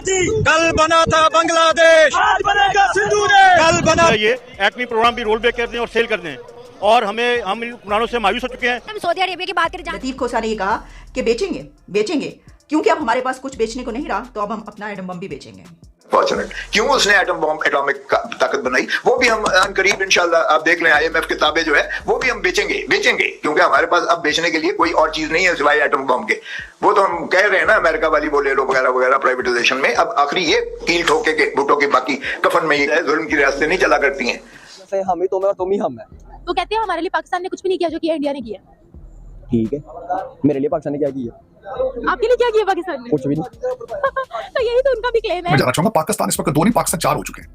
कल बना था बांग्लादेश, आज बनेगा सिंधु देश। कल बना ये एक्मी प्रोग्राम भी रोल बैक कर दें और सेल कर दें, और हम कुरानों से मायूस हो चुके हैं। हम सऊदी अरेबिया की बात करें, लतीफ खोसा ने ये कहा कि बेचेंगे क्योंकि अब हमारे पास कुछ बेचने को नहीं रहा, तो अब हम अपना एटम बम भी बेचेंगे। फॉर्चुनेट क्यों उसने एटम बम एटॉमिक ताकत बनाई, वो भी हम करीब इंशाल्लाह आप देख लें, IMF किताबें जो है वो भी हम बेचेंगे क्योंकि हमारे पास अब बेचने के लिए कोई और चीज नहीं है सिवाय एटम बम के। वो तो हम कह रहे हैं ना, अमेरिका वाली बोले लो वगैरह वगैरह प्राइवेटाइजेशन में, अब आखिरी ये कील ठोके के भुट्टो की बाकी कफन में ही है, जुल्म की रास्ते नहीं चला करती हैं। जैसे हम ही तुम है और तुम ही हम है। वो कहते हैं हमारे लिए पाकिस्तान ने कुछ भी नहीं किया जो किया इंडिया ने किया। ठीक है, मेरे लिए पाकिस्तान ने क्या किया? आपके लिए क्या किया पाकिस्तान ने? कुछ भी नहीं। तो यही तो उनका भी क्लेम है। मैं जानना चाहूंगा, पाकिस्तान इस वक्त 2 नहीं पाकिस्तान 4 हो चुके हैं।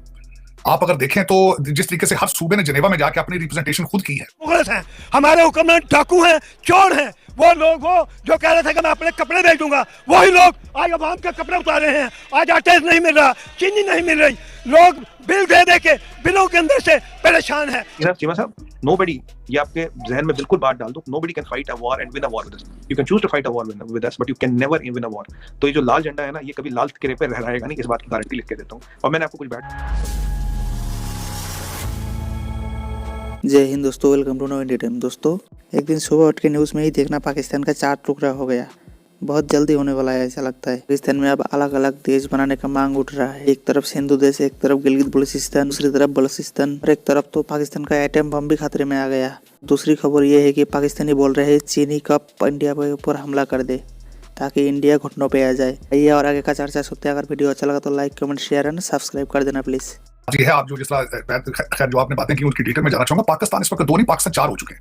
आप अगर देखें तो जिस तरीके से हर सूबे ने जिनेवा में जाके अपनी रिप्रेजेंटेशन खुद की है। मुगलस हैं, हमारे हुक्मरान डाकू हैं, चोर हैं। वो लोग जो कह रहे थे कि मैं अपने कपड़े बेच दूंगा, वही लोग आज अवाम के कपड़े उतारे हैं। आज आटा नहीं मिल रहा, चीनी नहीं मिल रही, लोग बिल दे के बिलों के अंदर से परेशान है। चीमा साहब, nobody, ये आपके जहन में बिल्कुल बात डाल दो, nobody can fight a war and win a war with us. You can choose to fight a war with us, but you can never win a war. तो ये जो लाल झंडा है ना, ये कभी लाल किले पे रहेगा नहीं, इस बात की गारंटी लिख के देता हूँ। और मैंने आपको कुछ जय हिंद दोस्तों, welcome to know India time. दोस्तों, एक दिन सुबह उठ के न्यूज़ में ही देखना पाकिस्तान का 4 टुकड़ा हो गया। बहुत जल्दी होने वाला है ऐसा लगता है। पाकिस्तान में अब अलग अलग देश बनाने का मांग उठ रहा है। एक तरफ सिंधु देश, एक तरफ गिलगित बल्चिस्तान, दूसरी तरफ बलूचिस्तान, और एक तरफ तो पाकिस्तान का एटम बम भी खतरे में आ गया। दूसरी खबर ये है कि पाकिस्तानी बोल रहे हैं चीनी कब इंडिया के ऊपर हमला कर दे ताकि इंडिया घुटनों पे आ जाए। ये और आगे का चर्चा सुनते हैं। अगर वीडियो अच्छा लगा तो like, comment, share and subscribe कर देना प्लीज। जी है, आप जो जिस खैर जो आपने बातें की उनकी डिटेल में जाना चाहूंगा। पाकिस्तान इस वक्त 2 नहीं पाकिस्तान 4 हो चुके हैं।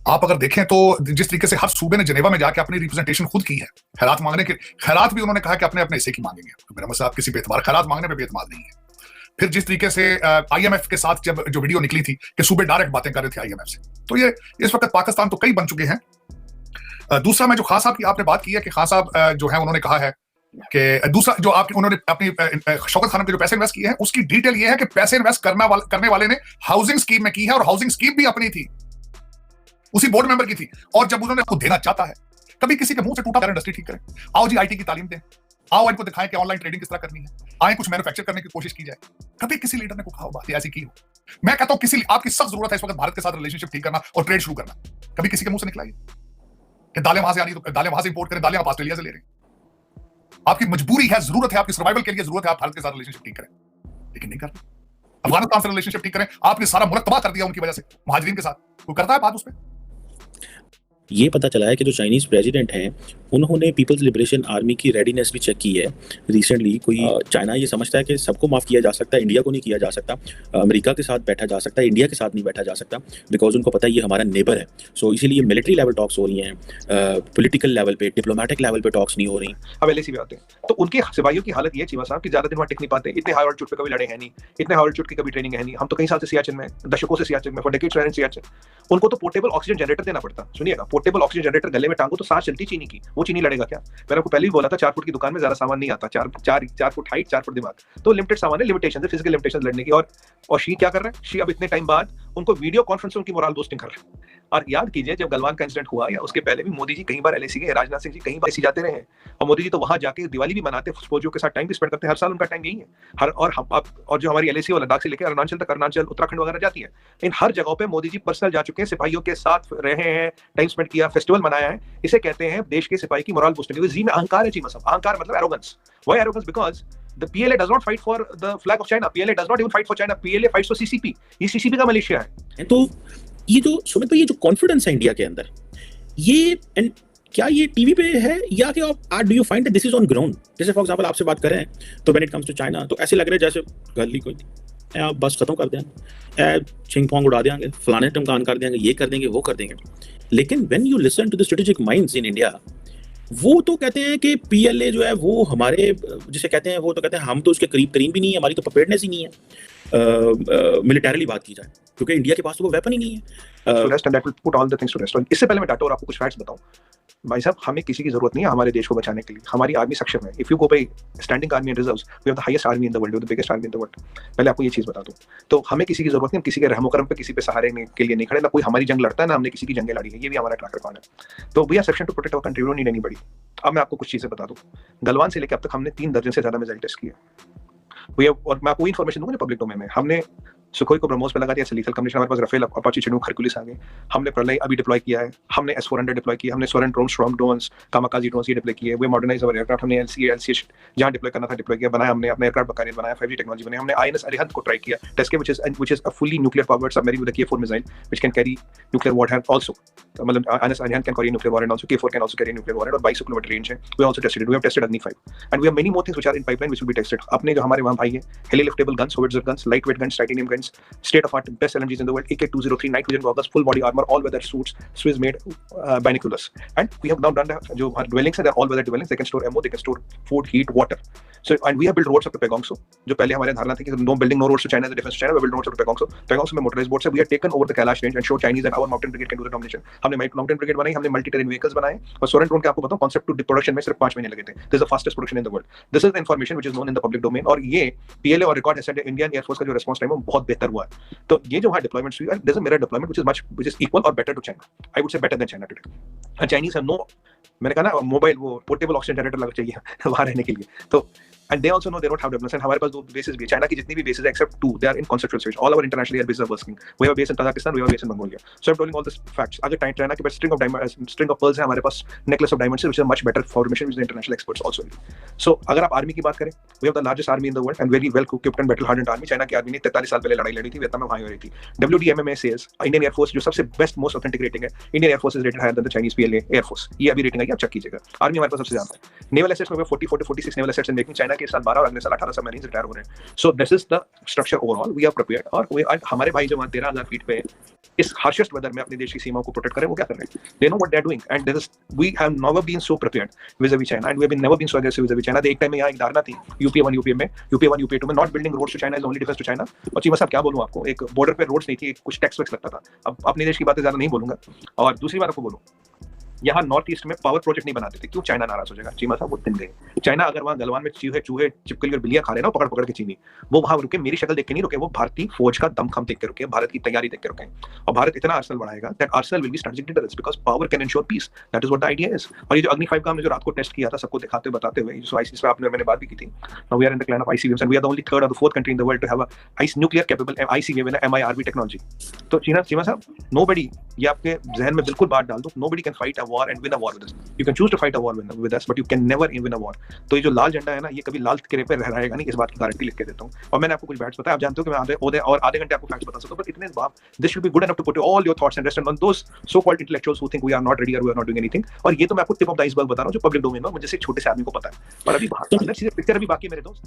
आप अगर देखें तो जिस तरीके से हर सूबे ने जिनेवा में जाके अपनी रिप्रेजेंटेशन खुद की है। खैरात मांगने के खैरात भी उन्होंने कहा कि अपने अपने हिस्से की मांगेंगे। तो मेरा मतलब आप किसी बेतबार खैरात मांगने में बेतमाद नहीं है। फिर जिस तरीके से IMF के साथ जब जो वीडियो निकली थी कि सूबे डायरेक्ट बातें कर रहे थे IMF से, तो ये इस वक्त पाकिस्तान तो कई बन चुके हैं। दूसरा, मैं जो खान साहब की आपने बात की है कि खान साहब जो है उन्होंने कहा है कि दूसरा जो उन्होंने अपनी शौकत खानम के जो पैसे इन्वेस्ट किए हैं उसकी डिटेल ये है कि पैसे इन्वेस्ट करने वाले ने हाउसिंग स्कीम में की है, और हाउसिंग स्कीम भी अपनी थी, उसी बोर्ड मेंबर की थी। और जब उन्होंने खुद देना चाहता है, कभी किसी के मुंह से टूटा इंडस्ट्री ठीक करें। आओ जी IT की तालीम दें, आओ इनको दिखाएं कि ऑनलाइन ट्रेडिंग किस तरह करनी है, आए कुछ मैन्युफैक्चर करने की कोशिश की जाए। कभी किसी लीडर ने को कहा हो बात ऐसी की हो? मैं कहता हूं किसी आपकी सख्त जरूरत है इस वक्त भारत के साथ रिलेशनशिप ठीक करना और ट्रेड शुरू करना। कभी किसी के मुंह से निकला ये कि दालें वहां से आ रही तो दालें वहां से इंपोर्ट करें, दालें आप ऑस्ट्रेलिया से ले रहे हैं। आपकी मजबूरी है, जरूरत है, आपकी सर्वाइवल के लिए जरूरत है आप भारत के साथ रिलेशनशिप ठीक करें, लेकिन नहीं करते। अफगानिस्तान से रिलेशनशिप ठीक करें, आपने सारा मुल्क तबाह कर दिया उनकी वजह से, महाजरीन के साथ। कोई करता है बात उस पर? ये पता चला है कि जो चाइनीज़ प्रेसिडेंट हैं उन्होंने पीपल्स लिबरेशन आर्मी की रेडीनेस भी चेक की है रिसेंटली। कोई चाइना ये समझता है कि सबको माफ़ किया जा सकता है, इंडिया को नहीं किया जा सकता। अमेरिका के साथ बैठा जा सकता है, इंडिया के साथ नहीं बैठा जा सकता, बिकॉज उनको पता है ये हमारा नेबर है। सो इसीलिए मिलिट्री लेवल टॉक्स हो रही हैं, पॉलिटिकल लेवल पे, डिप्लोमेटिक लेवल पे टॉक्स नहीं हो रही। अब LAC भी आते हैं तो उनके सिपाहियों की हालत ये चीमा साहब कि ज्यादा दिन वहाँ टिक नहीं पाते। इतने हाई ऑल्टीट्यूड पे कभी लड़े हैं नहीं, इतने हाई ऑल्टीट्यूड की कभी ट्रेनिंग है नहीं। हम तो कई साल से सियाचिन में, दशकों से सियाचिन में, फॉर डेकेड्स रहे हैं सियाचिन। उनको तो पोर्टेबल ऑक्सीजन जनरेटर देना पड़ता। सुनिएगा, पोर्टेबल ऑक्सीजन जनरेटर गले में टांगो तो सांस चलती चीनी की, वो चीनी लड़ेगा क्या? मैंने आपको पहले भी बोला था 4 फुट की दुकान में ज्यादा सामान नहीं आता। 4 फुट हाइट, 4 फुट दिमाग, तो लिमिटेड सामान है, लिमिटेशन है, फिजिकल लिमिटेशन लड़ने की। और शी क्या कर रहा है? शी अब इतने टाइम बाद उनको वीडियो कॉन्फ्रेंस में उनकी मोरल बूस्टिंग कर रहे हैं। और याद कीजिए, जब गलवान का इंसिडेंट हुआ या उसके पहले भी मोदी जी कई बार LAC गए, राजनाथ सिंह जी कई बार LAC जाते रहे हैं, और मोदी जी तो वहां जाके दिवाली भी मनाते, फौजियों के साथ टाइम भी स्पेंड करते हैं। हर साल उनका टाइम यही है। और जो हमारी LAC और लद्दाख से लेकर अरुणाचल तक, अरुणाचल उत्तराखंड वगैरह जाती है, इन हर जगहों पे मोदी जी पर्सनल जा चुके हैं, सिपाहियों के साथ रहे हैं, टाइम स्पेंड किया, फेस्टिवल मनाया है। इसे कहते हैं देश के सिपाही की मोरल बूस्टिंग। जी में अहंकार है चीमा साहब। अहंकार मतलब arrogance. Why arrogance? Because the PLA does not fight for the flag of China. PLA does not even fight for China. PLA fights for CCP. ये CCP का मलेशिया है। तो ये जो सुमित भाई, ये जो कॉन्फिडेंस है इंडिया के अंदर, ये क्या ये टीवी पे है या कि आप do you find that this is on ground? जैसे फॉर एग्जांपल आपसे बात कर रहे हैं तो when it comes to China तो ऐसे लग रहा है जैसे गली कोई नहीं, बस खत्म कर देंगे, छिंग फोंग उड़ा देंगे, फलाने टमकान कर देंगे, ये कर देंगे, वो कर देंगे। लेकिन when you listen to the strategic minds in India, वो तो कहते हैं कि PLA जो है वो हमारे, जिसे कहते हैं, वो तो कहते हैं हम तो उसके करीब तरीन भी नहीं है, हमारी तो प्रिपेयर्डनेस ही नहीं है मिलिटरीली बात की जाए, क्योंकि इंडिया के पास तो वो वेपन ही नहीं है। इससे पहले मैं डाटा और आपको कुछ फैक्ट्स बताऊं, भाई साहब हमें किसी की जरूरत नहीं है हमारे देश को बचाने के लिए, हमारी आर्मी सक्षम है। If you go by standing army and reserves, we have the highest army in the world, the biggest army in the world. पहले आपको ये चीज बता दूं, तो हमें किसी की जरूरत नहीं, हम किसी के रहमो करम पे किसी पे सहारे के लिए नहीं खड़े, ना कोई हमारी जंग लड़ता है, ना हमने किसी की जंगें लड़ी है, ये भी हमारा ट्रैक रिकॉर्ड है। तो we are section to protect our country, we don't need anybody. अब मैं आपको कुछ चीजें बता दूं, गलवान से लेकर अब तक हमने 3 दर्जन से ज्यादा मिसाइल टेस्ट किए। और मैं आपको इन्फॉर्मेशन दूंगा पब्लिक डोमेन में, हमने सुखोई को ब्रह्मोस पे लगा दिया लीथल कम्युनिकेशन, हमारे पास रफेल अपाची चिनूक हरकुलिस आ गए, हमने प्रलय अभी डिप्लॉय किया है, हमने S-400 डिप्लॉय किया, हमने स्वरन drone storm drones kamikaze drones ये डिप्लॉय किए, वे मॉडर्नाइज अवर एयरक्राफ्ट, हमने LCH जहां डिप्लॉय करना था डिप्लॉय किया, बनाया हमने अपना एयरक्राफ्ट बकारियत बनाया, 5G टेक्नोलॉजी बनाई हमने, INS अरिहंत को ट्राई किया टेस्ट के, which is a fully nuclear powered submarine with a K4 missile which can carry nuclear warhead also, मतलब INS Arihant can carry nuclear warhead also, K4 can also carry nuclear warhead और 22 kilometre range है। We also tested it, we have tested Agni 5 and we have many more things which are in pipeline which will be tested। अपने जो हमारे वहां भाई है heli liftable guns, howitzer guns, lightweight guns, titanium guns, state of art best LMGs in the world, AK-203 night vision goggles, full body armor, all weather suits, Swiss made binoculars, and we have now done the जो dwellings है, they're all weather dwellings, they can store ammo, they can store food, heat, water, so and we have built roads up to Pagong So, जो पहले हमारे धारणा थी कि no building no roads to China is a defense to China, we build roads up to Pagong So। Pagong So में motorized boats है, we have taken over the Kailash range and show Chinese that our mountain brigade can do the domination। हमने mountain brigade बनाई, हमने multi terrain vehicles बनाए, और Soren drone के आपको बताऊं concept to production में सिर्फ 5 महीने लगे थे। This is the fastest production in the world, this is the information which is known in the public domain, और ये PLA और record has said Indian Air Force का जो response time है बहुत बेहतर हुआ है। तो ये जो वहाँ deployments हुई है, there's a mirror deployment which is equal or better to China, I would say better than China today, and Chinese have no, मैंने कहा ना मोबाइल वो पोर्टेबल ऑक्सीजन जनरेटर लग चाहिए वहाँ रहने के लिए, तो and they also know they don't have development, and हमारे पास 2 bases भी है, चाइना की जितनी भी bases है except 2 they are in conceptual stage, all our international air bases are working, we have a base in Kazakhstan, we have a base in Mongolia, so I'm telling all this facts। अगर China के पास string of diamonds, string of pearls है, हमारे पास necklace of diamonds है, which is a much better formation which the international experts also need। So अगर आप army की बात करें, we have the largest army in the world and very well equipped and battle hardened army। China की army ने 43 साल पहले लड़ाई लड़ी थी, वियतनाम में वहीं हो रही थी। WDMMA says Indian Air Force जो सबसे best most authentic rating है, Indian Air Force is rated higher than the Chinese PLA Air Force, ये अभी रेटिंग आई, आप चेक कीजिएगा, आर्मी हमारे पास सबसे ज्यादा है। नेवल एसेट्स में 44 to 46 naval assets in making, China के साल 12 और अगले साल 18 सबमरीन्स रिटायर हो रहे हैं। So this is the structure overall, we are prepared, और हमारे भाई जो वहां 13,000 फीट पे इस हार्शेस्ट वेदर में अपने देश की सीमाओं को प्रोटेक्ट करें, वो क्या कर रहे हैं, they know what they are doing, and this is we have never been so prepared vis-a-vis China, and we have never been so aggressive vis-a-vis China. एक टाइम में यहाँ एक धारणा थी UP1 UP2 में not building roads to China is only defence to China, और चीमा साहब क्या बोलूं आपको, एक बॉर्डर पे रोड्स नहीं थी, कुछ टैक्स वैक्स लगता था। अब अपने देश की बातें ज्यादा नहीं बोलूंगा, और दूसरी बात आपको बोलूं, यहाँ नॉर्थ ईस्ट में पावर प्रोजेक्ट नहीं बनाते थे, क्यों, चाइना नाराज हो जाएगा, चीमा साहब वो दिन गए। चाइना अगर वहाँ गलवान में चूहे चिपकली और बिल्लियां खा रहे ना पकड़ पकड़ के चीनी, वो वहां रुके, मेरी शक्ल देख के नहीं रुके, वो भारतीय फौज का दमखम देख के रुके, भारत की तैयारी देख के रुके, और भारत इतना आर्सेनल बढ़ाएगा that arsenal will be strategic difference because power can ensure peace, that is what the idea is. और ये जो अग्नि 5 का हमने जो रात को टेस्ट किया था सबको दिखाते हुए बताते हुए, जो आईसीएस पे आपने मैंने बात भी की थी, now we are in the clan of ICBMs and we are the only 3rd और 4th country in the world to have a ice nuclear capable ICBM with MIRV technology. तो चीमा साहब नोबडी, ये आपके जहन में बिल्कुल बात डाल दो, nobody can fight a war and win a war with us, you can choose to fight a war with us but you can never win a war। तो ये जो लाल झंडा है ना, ये कभी लाल किले पे रहेगा नहीं, इस बात की गारंटी लिख के देता हूँ। और मैंने आपको कुछ फैक्ट्स बताया, आप जानते हो कि मैं आधे घंटे आपको फैक्ट्स बता सकता हूँ, पर इतने बाप this should be good enough to put all your thoughts and rest on those so called intellectuals who think we are not ready और we are not doing anything. और ये तो मैं आपको टिप ऑफ द आइसबर्ग बता रहा हूँ जो पब्लिक डोमेन में मुझे से छोटे से आदमी को पता है, पर अभी बाहर अंदर चीजें पिक्चर अभी बाकी है मेरे दोस्त।